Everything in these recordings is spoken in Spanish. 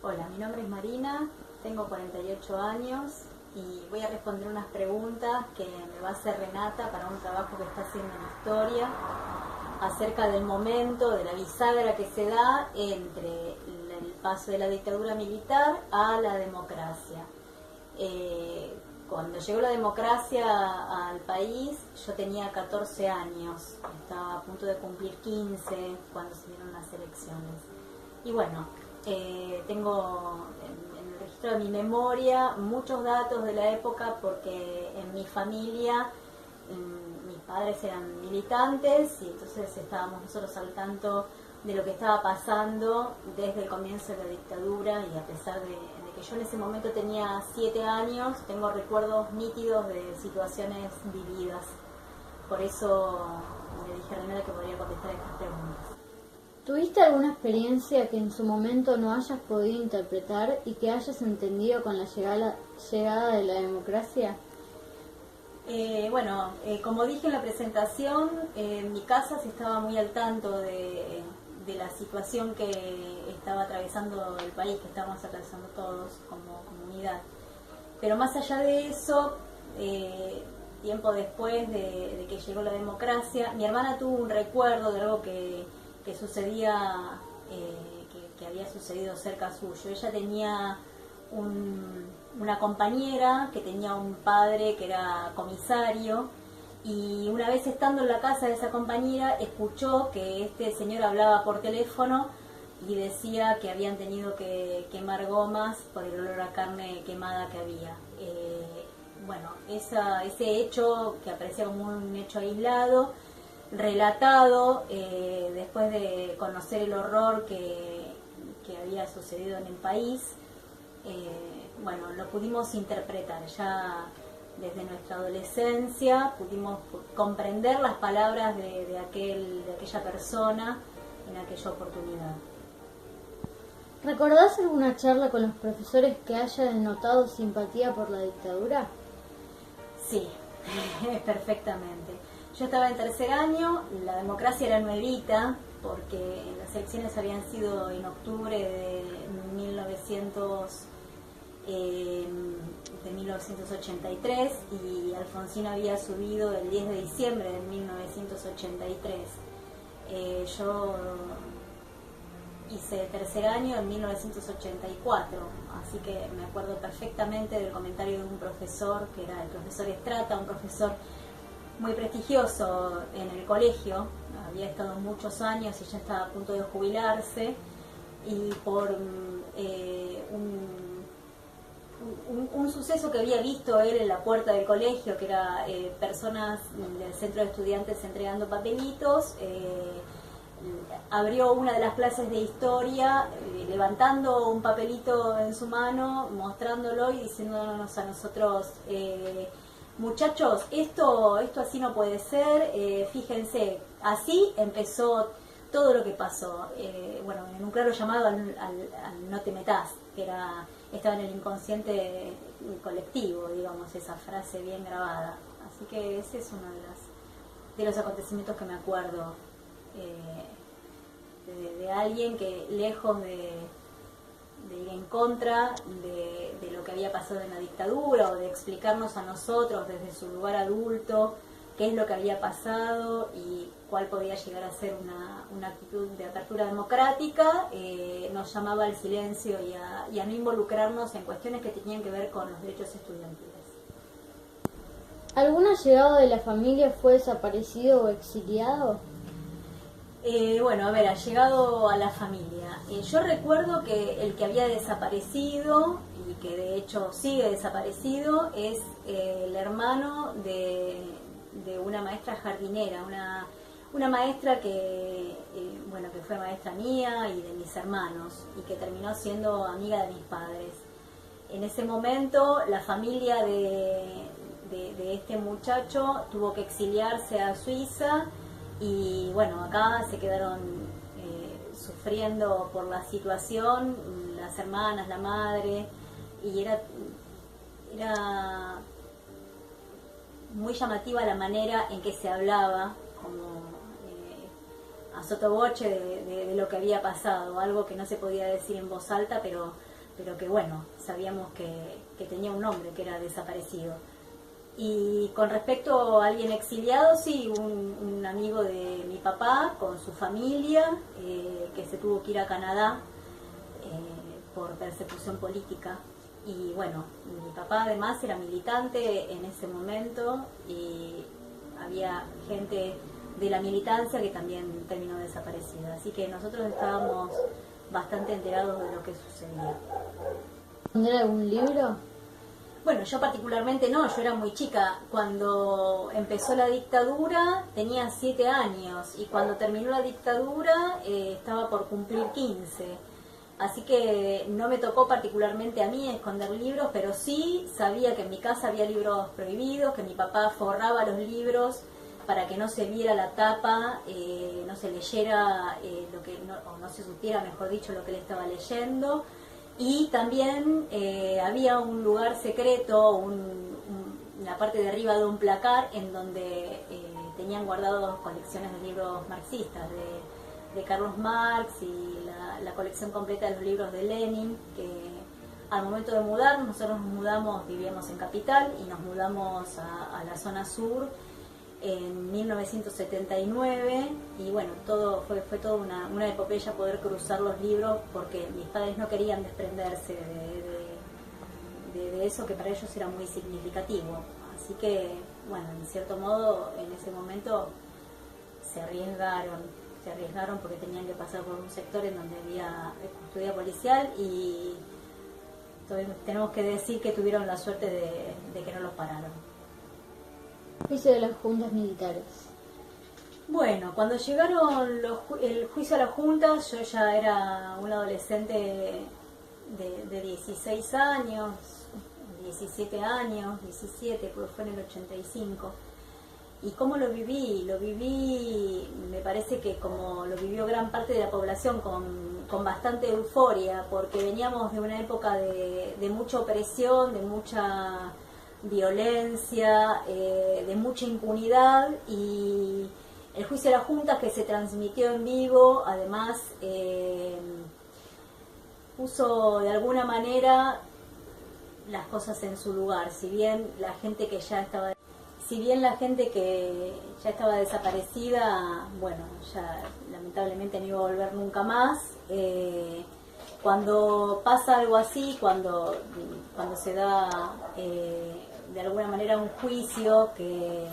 Hola, mi nombre es Marina, tengo 48 años y voy a responder unas preguntas que me va a hacer Renata para un trabajo que está haciendo en historia acerca del momento, de la bisagra que se da entre el paso de la dictadura militar a la democracia. Cuando llegó la democracia al país, yo tenía 14 años, estaba a punto de cumplir 15 cuando se dieron las elecciones. Y bueno, tengo en el registro de mi memoria muchos datos de la época porque en mi familia mis padres eran militantes y entonces estábamos nosotros al tanto de lo que estaba pasando desde el comienzo de la dictadura, y a pesar de que yo en ese momento tenía 7 años, tengo recuerdos nítidos de situaciones vividas. Por eso le dije a Renata que podría contestar estas preguntas. ¿Tuviste alguna experiencia que en su momento no hayas podido interpretar y que hayas entendido con la llegada de la democracia? Como dije en la presentación, en mi casa se estaba muy al tanto de la situación que estaba atravesando el país, que estábamos atravesando todos como comunidad. Pero más allá de eso, tiempo después de que llegó la democracia, mi hermana tuvo un recuerdo de algo que sucedía, que había sucedido cerca suyo. Ella tenía una compañera que tenía un padre que era comisario, y una vez estando en la casa de esa compañera escuchó que este señor hablaba por teléfono y decía que habían tenido que quemar gomas por el olor a carne quemada que había. Ese hecho, que aparecía como un hecho aislado, relatado después de conocer el horror que había sucedido en el país, lo pudimos interpretar ya desde nuestra adolescencia, pudimos comprender las palabras de aquella persona en aquella oportunidad. ¿Recordás alguna charla con los profesores que haya denotado simpatía por la dictadura? Sí, perfectamente. Yo estaba en tercer año, la democracia era nuevita, porque las elecciones habían sido en octubre de 1983 y Alfonsín había subido el 10 de diciembre de 1983. Yo hice tercer año en 1984, así que me acuerdo perfectamente del comentario de un profesor, que era el profesor Estrata, un profesor muy prestigioso en el colegio, había estado muchos años y ya estaba a punto de jubilarse, y por un suceso que había visto él en la puerta del colegio, que era personas del centro de estudiantes entregando papelitos, abrió una de las clases de historia levantando un papelito en su mano, mostrándolo y diciéndonos a nosotros: muchachos, esto así no puede ser, fíjense, así empezó todo lo que pasó. En un claro llamado al no te metás, que estaba en el inconsciente colectivo, digamos, esa frase bien grabada. Así que ese es uno de los acontecimientos que me acuerdo, de alguien que, lejos de ir en contra de lo que había pasado en la dictadura, o de explicarnos a nosotros desde su lugar adulto qué es lo que había pasado y cuál podía llegar a ser una actitud de apertura democrática, nos llamaba al silencio y a no involucrarnos en cuestiones que tenían que ver con los derechos estudiantiles. ¿Algún allegado de la familia fue desaparecido o exiliado? Allegado a la familia. Yo recuerdo que el que había desaparecido, y que de hecho sigue desaparecido, es el hermano de una maestra jardinera, una maestra que fue maestra mía y de mis hermanos, y que terminó siendo amiga de mis padres. En ese momento la familia de este muchacho tuvo que exiliarse a Suiza, y acá se quedaron sufriendo por la situación, las hermanas, la madre, y era muy llamativa la manera en que se hablaba, como a sottovoce de lo que había pasado, algo que no se podía decir en voz alta, pero pero que bueno, sabíamos que tenía un nombre, que era desaparecido. Y con respecto a alguien exiliado, sí, un amigo de mi papá con su familia, que se tuvo que ir a Canadá por persecución política. Y bueno, mi papá además era militante en ese momento y había gente de la militancia que también terminó desaparecida. Así que nosotros estábamos bastante enterados de lo que sucedía. ¿Tendrá algún libro? Bueno, yo particularmente no, yo era muy chica. Cuando empezó la dictadura tenía 7 años y cuando terminó la dictadura estaba por cumplir 15. Así que no me tocó particularmente a mí esconder libros, pero sí sabía que en mi casa había libros prohibidos, que mi papá forraba los libros para que no se viera la tapa, no se leyera lo que o no se supiera, mejor dicho, lo que él estaba leyendo. Y también había un lugar secreto, la parte de arriba de un placar en donde tenían guardados colecciones de libros marxistas de Carlos Marx y la colección completa de los libros de Lenin, que al momento de mudarnos, nosotros nos mudamos, vivíamos en Capital y nos mudamos a la zona sur en 1979 y bueno, todo fue toda una epopeya poder cruzar los libros porque mis padres no querían desprenderse de eso que para ellos era muy significativo. Así que, bueno, en cierto modo en ese momento se arriesgaron porque tenían que pasar por un sector en donde había custodia policial y tenemos que decir que tuvieron la suerte de que no los pararon. Juicio de las juntas militares. Bueno, cuando llegaron el juicio a las juntas, yo ya era un adolescente de 16 años, 17 años, 17, porque fue en el 85. ¿Y cómo lo viví? Lo viví, me parece que como lo vivió gran parte de la población, con bastante euforia, porque veníamos de una época de mucha opresión, de mucha violencia, de mucha impunidad, y el juicio a las juntas que se transmitió en vivo, además puso de alguna manera las cosas en su lugar. Si bien la gente que ya estaba desaparecida, bueno, ya lamentablemente no iba a volver nunca más. Cuando pasa algo así, cuando se da de alguna manera un juicio que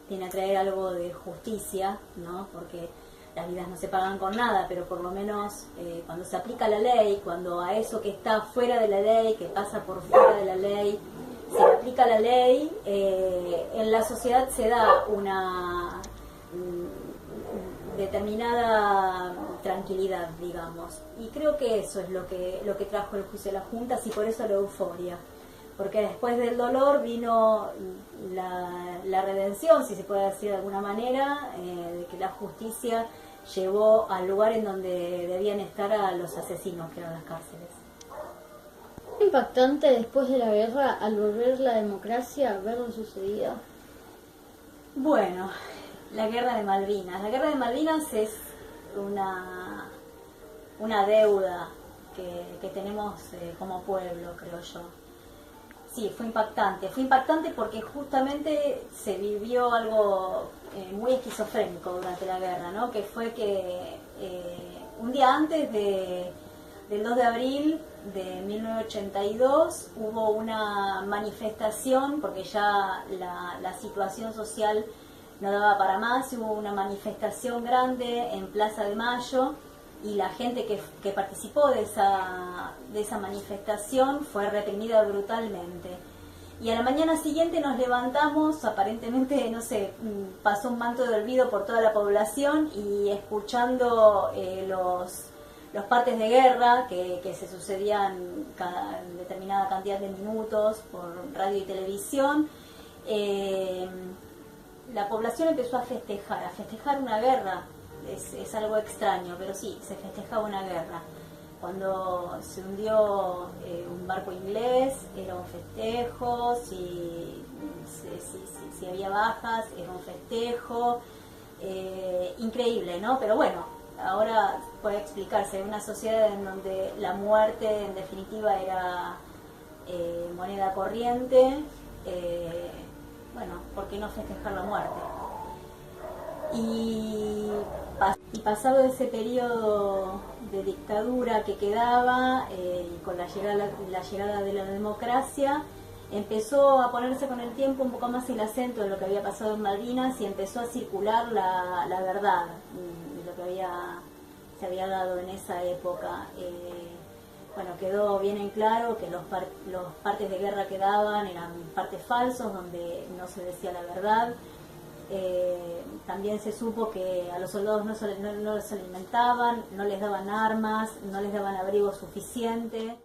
viene a traer algo de justicia, ¿no? Porque las vidas no se pagan con nada, pero por lo menos cuando se aplica la ley, cuando a eso que está fuera de la ley, que pasa por fuera de la ley, se aplica la ley, en la sociedad se da una determinada tranquilidad, digamos. Y creo que eso es lo que trajo el juicio de las juntas y por eso la euforia. Porque después del dolor vino la redención, si se puede decir de alguna manera, de que la justicia llevó al lugar en donde debían estar a los asesinos, que eran las cárceles. Impactante después de la guerra, al volver la democracia, ver lo sucedido. Bueno, la guerra de Malvinas. La guerra de Malvinas es una deuda que tenemos como pueblo, creo yo. Sí, fue impactante porque justamente se vivió algo muy esquizofrénico durante la guerra, ¿no? Que fue que un día antes del 2 de abril de 1982 hubo una manifestación, porque ya la situación social no daba para más, hubo una manifestación grande en Plaza de Mayo y la gente que participó de esa manifestación fue reprimida brutalmente. Y a la mañana siguiente nos levantamos, aparentemente, no sé, pasó un manto de olvido por toda la población y escuchando los partes de guerra que se sucedían cada determinada cantidad de minutos por radio y televisión, la población empezó a festejar una guerra. Es algo extraño, pero sí, se festejaba una guerra. Cuando se hundió un barco inglés, era un festejo, si había bajas, era un festejo, increíble, ¿no? Pero bueno, ahora puede explicarse, una sociedad en donde la muerte en definitiva era moneda corriente, bueno, ¿por qué no festejar la muerte? Y pasado ese periodo de dictadura que quedaba, y con la llegada de la democracia, empezó a ponerse con el tiempo un poco más el acento en lo que había pasado en Malvinas y empezó a circular la verdad de lo que se había dado en esa época. Bueno, quedó bien en claro que los partes de guerra que daban eran partes falsos, donde no se decía la verdad. También se supo que a los soldados no los alimentaban, no les daban armas, no les daban abrigo suficiente.